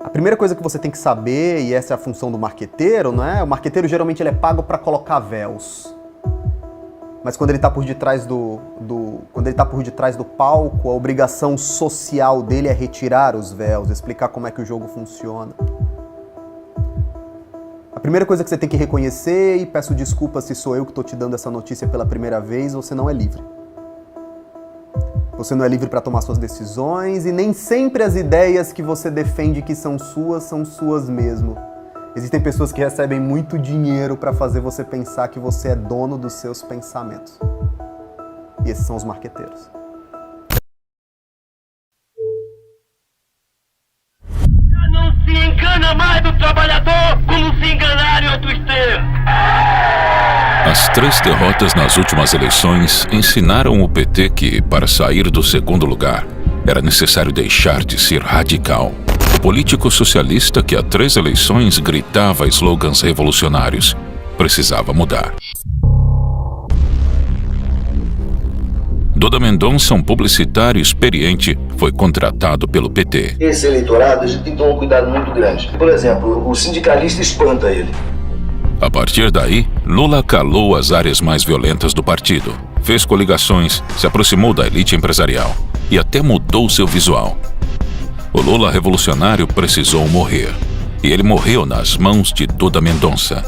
A primeira coisa que você tem que saber, e essa é a função do marqueteiro, não é? O marqueteiro geralmente ele é pago para colocar véus. Mas quando ele está por detrás do palco, a obrigação social dele é retirar os véus, explicar como é que o jogo funciona. A primeira coisa que você tem que reconhecer, e peço desculpas se sou eu que estou te dando essa notícia pela primeira vez, você não é livre. Você não é livre para tomar suas decisões e nem sempre as ideias que você defende que são suas mesmo. Existem pessoas que recebem muito dinheiro para fazer você pensar que você é dono dos seus pensamentos. E esses são os marqueteiros. Não se engana mais do trabalhador como se enganaram em outros tempos. As 3 derrotas nas últimas eleições ensinaram o PT que, para sair do segundo lugar, era necessário deixar de ser radical. O político socialista que há 3 eleições gritava slogans revolucionários precisava mudar. Duda Mendonça, um publicitário experiente, foi contratado pelo PT. Esse eleitorado, a gente tem que tomar um cuidado muito grande. Por exemplo, o sindicalista espanta ele. A partir daí, Lula calou as áreas mais violentas do partido, fez coligações, se aproximou da elite empresarial e até mudou seu visual. O Lula revolucionário precisou morrer, e ele morreu nas mãos de Duda Mendonça.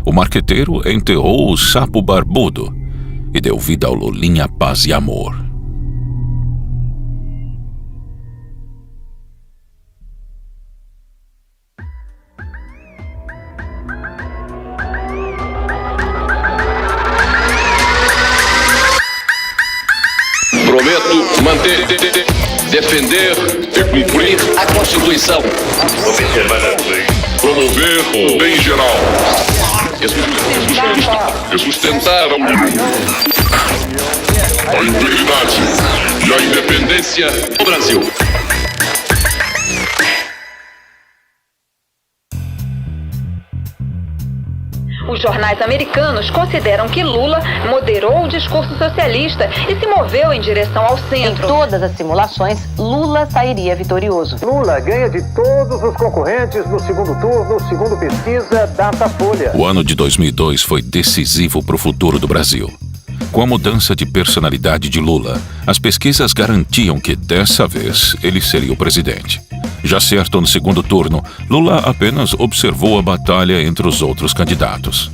O marqueteiro enterrou o sapo barbudo e deu vida ao Lulinha Paz e Amor. Prometo manter, defender e cumprir a Constituição. Promover o bem geral. E sustentar a integridade e a independência do Brasil. Os jornais americanos consideram que Lula moderou o discurso socialista e se moveu em direção ao centro. Em todas as simulações, Lula sairia vitorioso. Lula ganha de todos os concorrentes no segundo turno, segundo pesquisa Datafolha. O ano de 2002 foi decisivo para o futuro do Brasil. Com a mudança de personalidade de Lula, as pesquisas garantiam que dessa vez ele seria o presidente. Já certo no segundo turno, Lula apenas observou a batalha entre os outros candidatos.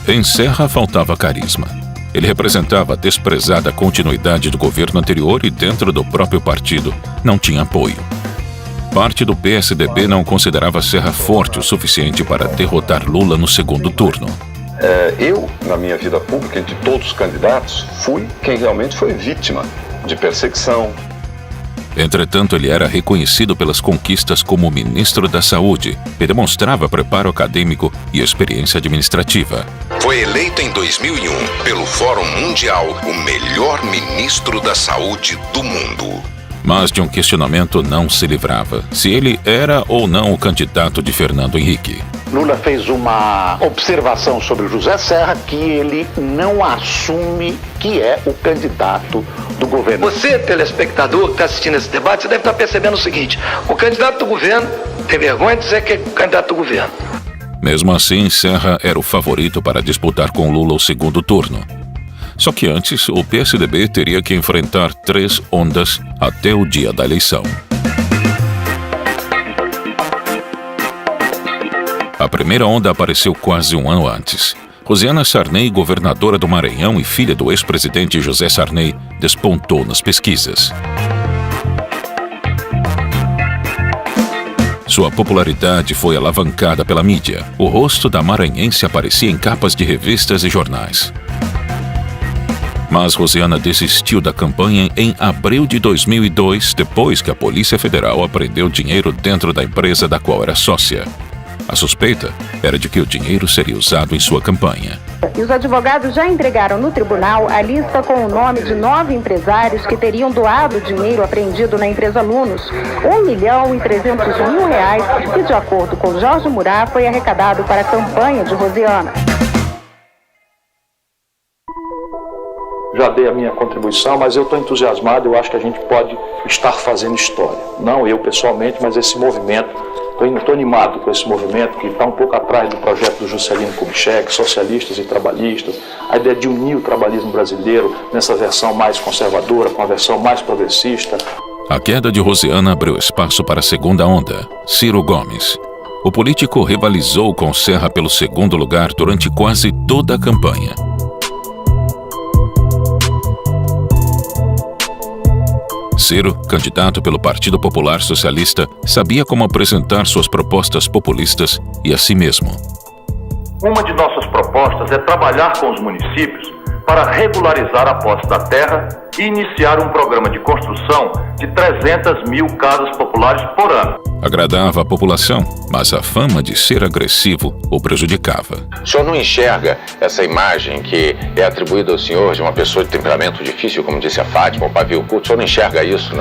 Em Serra faltava carisma. Ele representava a desprezada continuidade do governo anterior e dentro do próprio partido não tinha apoio. Parte do PSDB não considerava Serra forte o suficiente para derrotar Lula no segundo turno. Eu, na minha vida pública, entre todos os candidatos, fui quem realmente foi vítima de perseguição. Entretanto, ele era reconhecido pelas conquistas como ministro da Saúde e demonstrava preparo acadêmico e experiência administrativa. Foi eleito em 2001 pelo Fórum Mundial o melhor ministro da Saúde do mundo. Mas de um questionamento não se livrava: se ele era ou não o candidato de Fernando Henrique. Lula fez uma observação sobre o José Serra que ele não assume que é o candidato do governo. Você, telespectador que está assistindo esse debate, você deve estar percebendo o seguinte: o candidato do governo tem vergonha de dizer que é o candidato do governo. Mesmo assim, Serra era o favorito para disputar com Lula o segundo turno. Só que antes, o PSDB teria que enfrentar 3 ondas até o dia da eleição. A primeira onda apareceu quase um ano antes. Rosiana Sarney, governadora do Maranhão e filha do ex-presidente José Sarney, despontou nas pesquisas. Sua popularidade foi alavancada pela mídia. O rosto da maranhense aparecia em capas de revistas e jornais. Mas Rosiana desistiu da campanha em abril de 2002, depois que a Polícia Federal apreendeu dinheiro dentro da empresa da qual era sócia. A suspeita era de que o dinheiro seria usado em sua campanha. E os advogados já entregaram no tribunal a lista com o nome de 9 empresários que teriam doado o dinheiro apreendido na empresa Lunos, R$1.300.000, que, de acordo com Jorge Murat, foi arrecadado para a campanha de Rosiana. já dei a minha contribuição, mas eu estou entusiasmado, eu acho que a gente pode estar fazendo história. Não eu pessoalmente, mas esse movimento. Estou animado com esse movimento que está um pouco atrás do projeto do Juscelino Kubitschek, socialistas e trabalhistas, a ideia de unir o trabalhismo brasileiro nessa versão mais conservadora, com a versão mais progressista. A queda de Rosiana abriu espaço para a segunda onda, Ciro Gomes. O político rivalizou com Serra pelo segundo lugar durante quase toda a campanha. Ciro, candidato pelo Partido Popular Socialista, sabia como apresentar suas propostas populistas e a si mesmo. Uma de nossas propostas é trabalhar com os municípios para regularizar a posse da terra e iniciar um programa de construção de 300 mil casas populares por ano. Agradava a população, mas a fama de ser agressivo o prejudicava. O senhor não enxerga essa imagem que é atribuída ao senhor de uma pessoa de temperamento difícil, como disse a Fátima, o pavio curto? O senhor não enxerga isso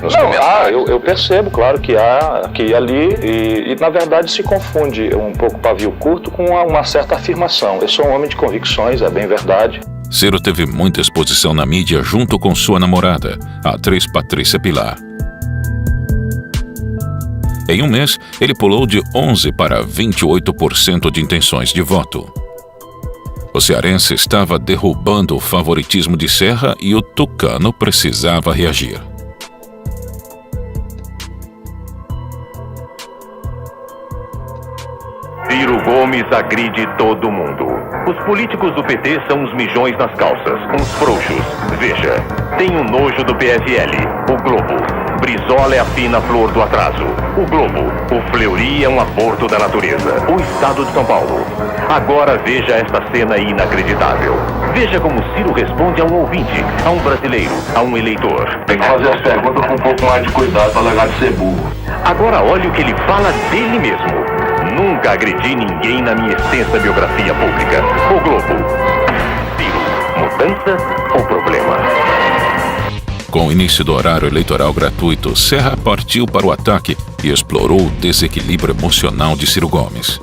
nos comentários? Eu percebo, claro, que há aqui e ali, e na verdade se confunde um pouco pavio curto com uma certa afirmação. Eu sou um homem de convicções, é bem verdade. Ciro teve muita exposição na mídia junto com sua namorada, a atriz Patrícia Pilar. Em um mês, ele pulou de 11% para 28% de intenções de voto. O cearense estava derrubando o favoritismo de Serra e o tucano precisava reagir. Ciro Gomes agride todo mundo. Os políticos do PT são uns mijões nas calças, uns frouxos. Veja, tem um nojo do PSL, o Globo. Brizola é a fina flor do atraso. O Globo. O Fleury é um aborto da natureza. O Estado de São Paulo. Agora veja esta cena inacreditável. Veja como Ciro responde a um ouvinte, a um brasileiro, a um eleitor. Tem que fazer as perguntas com um pouco mais de cuidado para largar de ser burro. Agora olhe o que ele fala dele mesmo. Nunca agredi ninguém na minha extensa biografia pública. O Globo. Ciro, mudança ou problema? Com o início do horário eleitoral gratuito, Serra partiu para o ataque e explorou o desequilíbrio emocional de Ciro Gomes.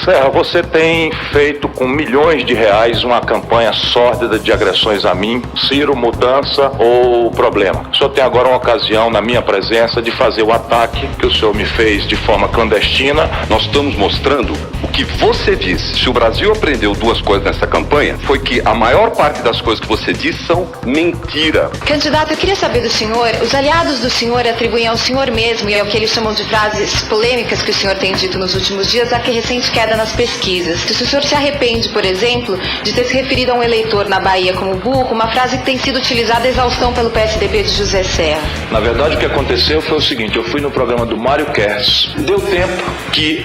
Serra, você tem feito com milhões de reais uma campanha sórdida de agressões a mim. Ciro, mudança ou problema? O senhor tem agora uma ocasião, na minha presença, de fazer o ataque que o senhor me fez de forma clandestina. Nós estamos mostrando o que você disse. Se o Brasil aprendeu duas coisas nessa campanha, foi que a maior parte das coisas que você disse são mentira. Candidato, eu queria saber do senhor, os aliados do senhor atribuem ao senhor mesmo e ao que eles chamam de frases polêmicas que o senhor tem dito nos últimos dias, a que recente queda nas pesquisas. Se o senhor se arrepende, por exemplo, de ter se referido a um eleitor na Bahia como burro, uma frase que tem sido utilizada a exaustão pelo PSDB de José Serra. Na verdade, o que aconteceu foi o seguinte: eu fui no programa do Mário Kertz. Deu tempo que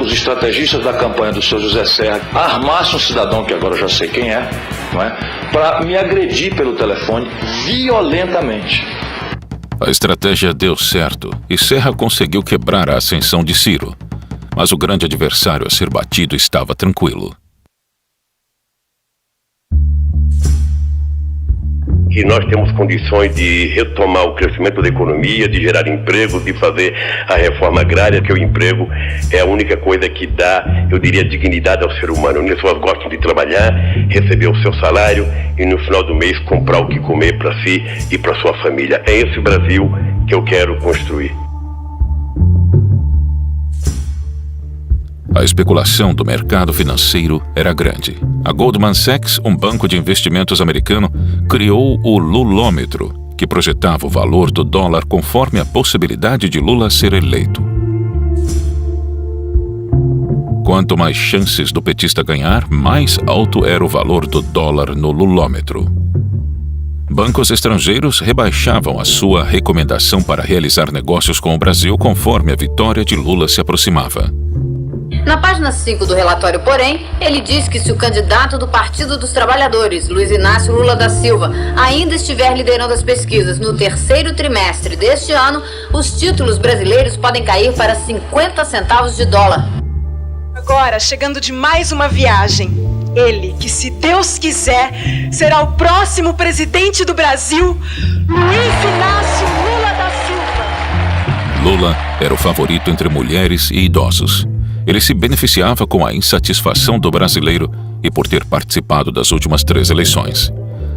os estrategistas da campanha do seu José Serra armassem um cidadão, que agora eu já sei quem é, não é, para me agredir pelo telefone violentamente. A estratégia deu certo e Serra conseguiu quebrar a ascensão de Ciro. Mas o grande adversário a ser batido estava tranquilo. Que nós temos condições de retomar o crescimento da economia, de gerar emprego, de fazer a reforma agrária, que o emprego é a única coisa que dá, eu diria, dignidade ao ser humano. As pessoas gostam de trabalhar, receber o seu salário e no final do mês comprar o que comer para si e para sua família. É esse Brasil que eu quero construir. A especulação do mercado financeiro era grande. A Goldman Sachs, um banco de investimentos americano, criou o Lulômetro, que projetava o valor do dólar conforme a possibilidade de Lula ser eleito. Quanto mais chances do petista ganhar, mais alto era o valor do dólar no Lulômetro. Bancos estrangeiros rebaixavam a sua recomendação para realizar negócios com o Brasil conforme a vitória de Lula se aproximava. Na página 5 do relatório, porém, ele diz que se o candidato do Partido dos Trabalhadores, Luiz Inácio Lula da Silva, ainda estiver liderando as pesquisas no terceiro trimestre deste ano, os títulos brasileiros podem cair para 50 centavos de dólar. Agora, chegando de mais uma viagem, ele, que se Deus quiser, será o próximo presidente do Brasil, Luiz Inácio Lula da Silva. Lula era o favorito entre mulheres e idosos. Ele se beneficiava com a insatisfação do brasileiro e por ter participado das últimas 3 eleições.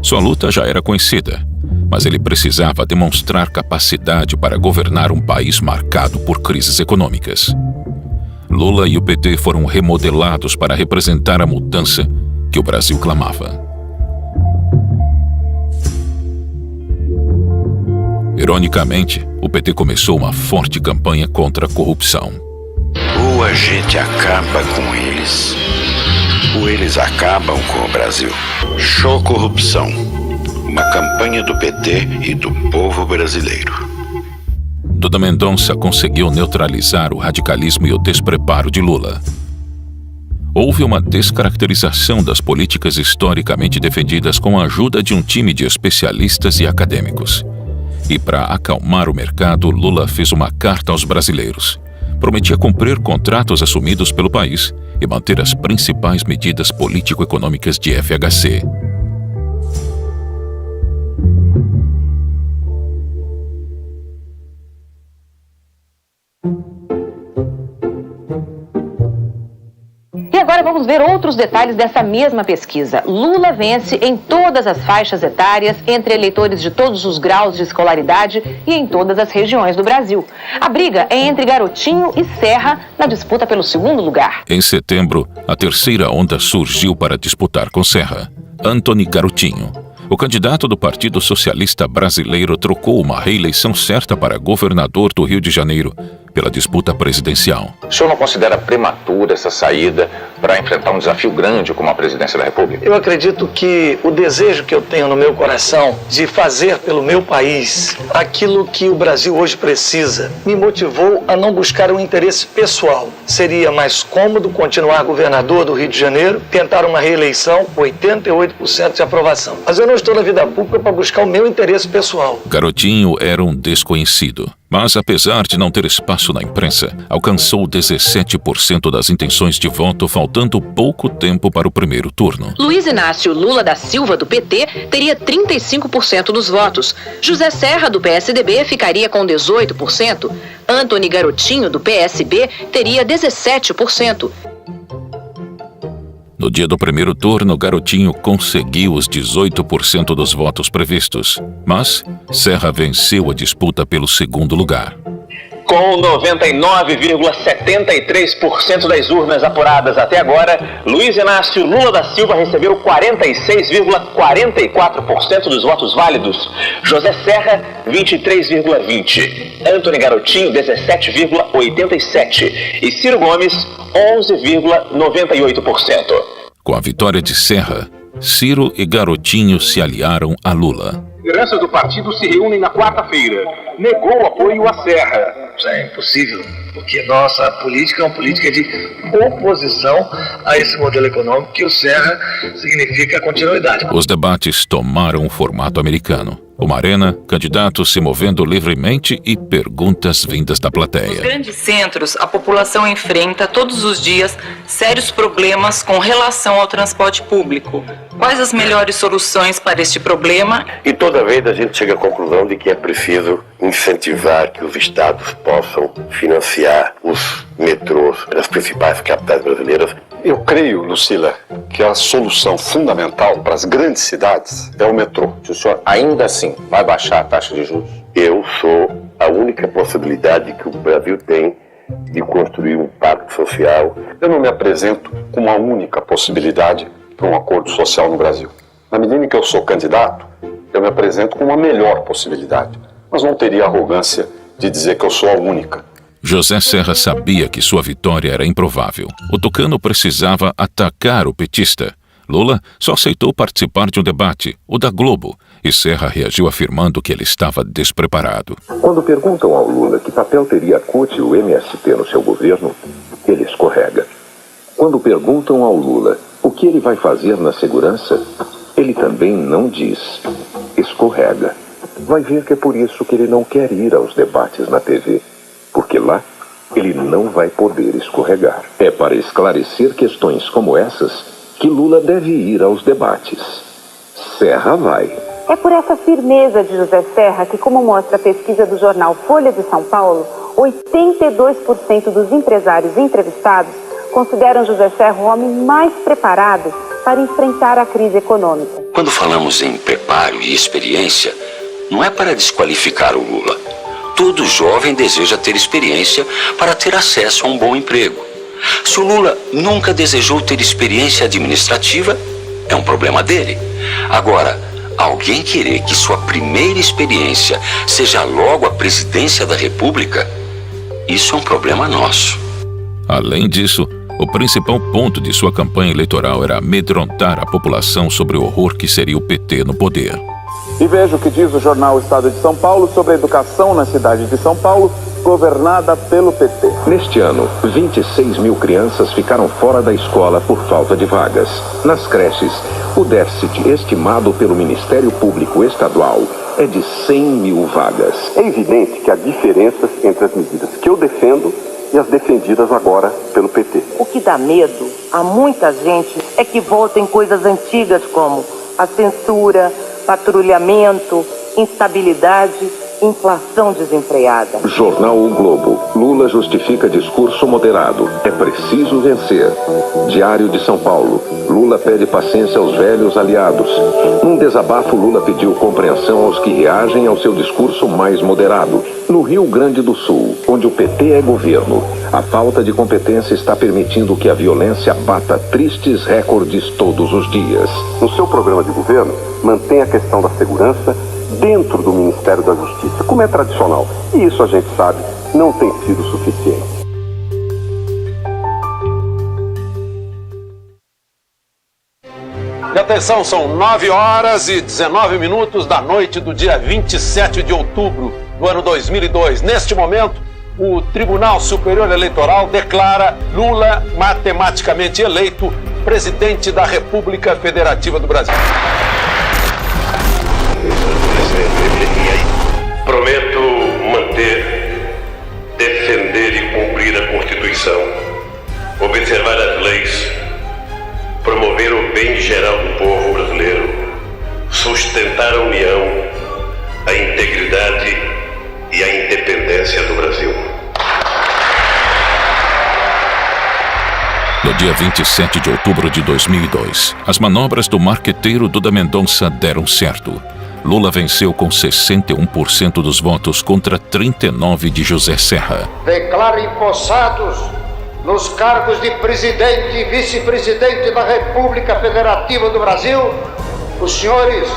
Sua luta já era conhecida, mas ele precisava demonstrar capacidade para governar um país marcado por crises econômicas. Lula e o PT foram remodelados para representar a mudança que o Brasil clamava. Ironicamente, o PT começou uma forte campanha contra a corrupção. Ou a gente acaba com eles, ou eles acabam com o Brasil. Show Corrupção. Uma campanha do PT e do povo brasileiro. Duda Mendonça conseguiu neutralizar o radicalismo e o despreparo de Lula. Houve uma descaracterização das políticas historicamente defendidas com a ajuda de um time de especialistas e acadêmicos. E para acalmar o mercado, Lula fez uma carta aos brasileiros. Prometia cumprir contratos assumidos pelo país e manter as principais medidas político-econômicas de FHC. E agora vamos ver outros detalhes dessa mesma pesquisa. Lula vence em todas as faixas etárias, entre eleitores de todos os graus de escolaridade e em todas as regiões do Brasil. A briga é entre Garotinho e Serra na disputa pelo segundo lugar. Em setembro, a terceira onda surgiu para disputar com Serra. Antony Garotinho. O candidato do Partido Socialista Brasileiro trocou uma reeleição certa para governador do Rio de Janeiro pela disputa presidencial. O senhor não considera prematura essa saída para enfrentar um desafio grande como a presidência da República? Eu acredito que o desejo que eu tenho no meu coração de fazer pelo meu país aquilo que o Brasil hoje precisa me motivou a não buscar um interesse pessoal. Seria mais cômodo continuar governador do Rio de Janeiro, tentar uma reeleição, 88% de aprovação. Mas eu não estou na vida pública para buscar o meu interesse pessoal. Garotinho era um desconhecido, mas apesar de não ter espaço na imprensa, alcançou 17% das intenções de voto, faltando pouco tempo para o primeiro turno. Luiz Inácio Lula da Silva, do PT, teria 35% dos votos. José Serra, do PSDB, ficaria com 18%. Antony Garotinho, do PSB, teria 17%. No dia do primeiro turno, Garotinho conseguiu os 18% dos votos previstos, mas Serra venceu a disputa pelo segundo lugar. Com 99,73% das urnas apuradas até agora, Luiz Inácio Lula da Silva recebeu 46,44% dos votos válidos, José Serra, 23,20%, Antony Garotinho, 17,87% e Ciro Gomes, 11,98%. Com a vitória de Serra, Ciro e Garotinho se aliaram a Lula. Lideranças do partido se reúnem na quarta-feira. Negou o apoio a Serra. Isso é impossível, porque nossa política é uma política de oposição a esse modelo econômico que o Serra significa continuidade. Os debates tomaram um formato americano. Uma arena, candidatos se movendo livremente e perguntas vindas da plateia. Nos grandes centros, a população enfrenta todos os dias sérios problemas com relação ao transporte público. Quais as melhores soluções para este problema? E toda vez a gente chega à conclusão de que é preciso incentivar que os estados possam financiar os metrôs das principais capitais brasileiras. Eu creio, Lucila, que a solução fundamental para as grandes cidades é o metrô. Se o senhor ainda assim vai baixar a taxa de juros? Eu sou a única possibilidade que o Brasil tem de construir um pacto social. Eu não me apresento como a única possibilidade para um acordo social no Brasil. Na medida em que eu sou candidato, eu me apresento como a melhor possibilidade, mas não teria arrogância de dizer que eu sou a única. José Serra sabia que sua vitória era improvável. O tucano precisava atacar o petista. Lula só aceitou participar de um debate, o da Globo, e Serra reagiu afirmando que ele estava despreparado. Quando perguntam ao Lula que papel teria a CUT e o MST no seu governo, ele escorrega. Quando perguntam ao Lula o que ele vai fazer na segurança, ele também não diz. Escorrega. Vai ver que é por isso que ele não quer ir aos debates na TV. Porque lá ele não vai poder escorregar. É para esclarecer questões como essas que Lula deve ir aos debates. Serra vai. É por essa firmeza de José Serra que, como mostra a pesquisa do jornal Folha de São Paulo, 82% dos empresários entrevistados consideram José Serra o homem mais preparado para enfrentar a crise econômica. Quando falamos em preparo e experiência, não é para desqualificar o Lula. Todo jovem deseja ter experiência para ter acesso a um bom emprego. Se o Lula nunca desejou ter experiência administrativa, é um problema dele. Agora, alguém querer que sua primeira experiência seja logo a presidência da República, isso é um problema nosso. Além disso, o principal ponto de sua campanha eleitoral era amedrontar a população sobre o horror que seria o PT no poder. E veja o que diz o jornal Estado de São Paulo sobre a educação na cidade de São Paulo, governada pelo PT. Neste ano, 26 mil crianças ficaram fora da escola por falta de vagas. Nas creches, o déficit estimado pelo Ministério Público Estadual é de 100 mil vagas. É evidente que há diferenças entre as medidas que eu defendo e as defendidas agora pelo PT. O que dá medo a muita gente é que voltem coisas antigas como a censura, patrulhamento, instabilidade, inflação desenfreada. Jornal O Globo. Lula justifica discurso moderado. É preciso vencer. Diário de São Paulo. Lula pede paciência aos velhos aliados. Num desabafo, Lula pediu compreensão aos que reagem ao seu discurso mais moderado. No Rio Grande do Sul, onde o PT é governo, a falta de competência está permitindo que a violência bata tristes recordes todos os dias. No seu programa de governo, mantém a questão da segurança dentro do Ministério da Justiça, como é tradicional. E isso a gente sabe, não tem sido suficiente. E atenção, são 9h19 da noite do dia 27 de outubro do ano 2002. Neste momento, o Tribunal Superior Eleitoral declara Lula matematicamente eleito presidente da República Federativa do Brasil. Prometo manter, defender e cumprir a Constituição, observar as leis, promover o bem geral do povo brasileiro, sustentar a união, a integridade e a independência do Brasil. No dia 27 de outubro de 2002, as manobras do marqueteiro Duda Mendonça deram certo. Lula venceu com 61% dos votos contra 39% de José Serra. Declaro empossados nos cargos de presidente e vice-presidente da República Federativa do Brasil os senhores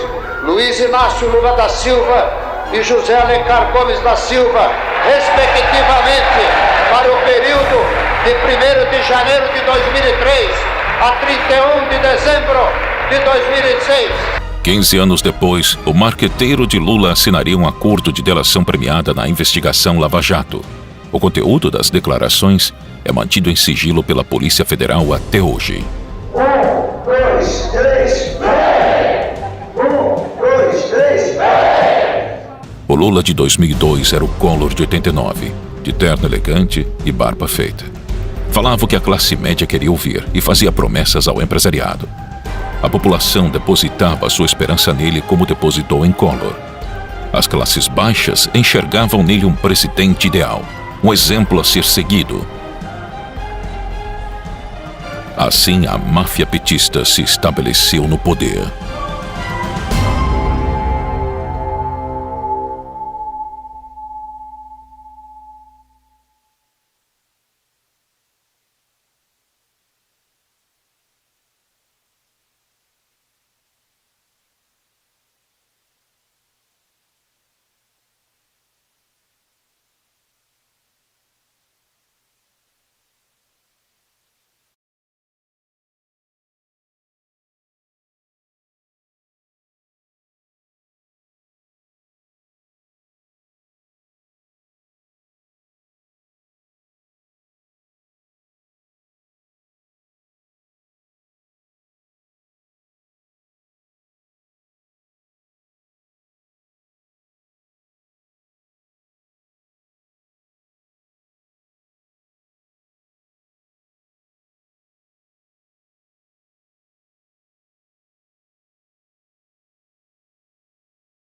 Luiz Inácio Lula da Silva e José Alencar Gomes da Silva, respectivamente, para o período de 1º de janeiro de 2003 a 31 de dezembro de 2006. 15 anos depois, o marqueteiro de Lula assinaria um acordo de delação premiada na investigação Lava Jato. O conteúdo das declarações é mantido em sigilo pela Polícia Federal até hoje. 1, 2, 3, vai! 1, 2, 3, vai! O Lula de 2002 era o Collor de 89, de terno elegante e barba feita. Falava o que a classe média queria ouvir e fazia promessas ao empresariado. A população depositava sua esperança nele como depositou em Collor. As classes baixas enxergavam nele um presidente ideal, um exemplo a ser seguido. Assim, a máfia petista se estabeleceu no poder.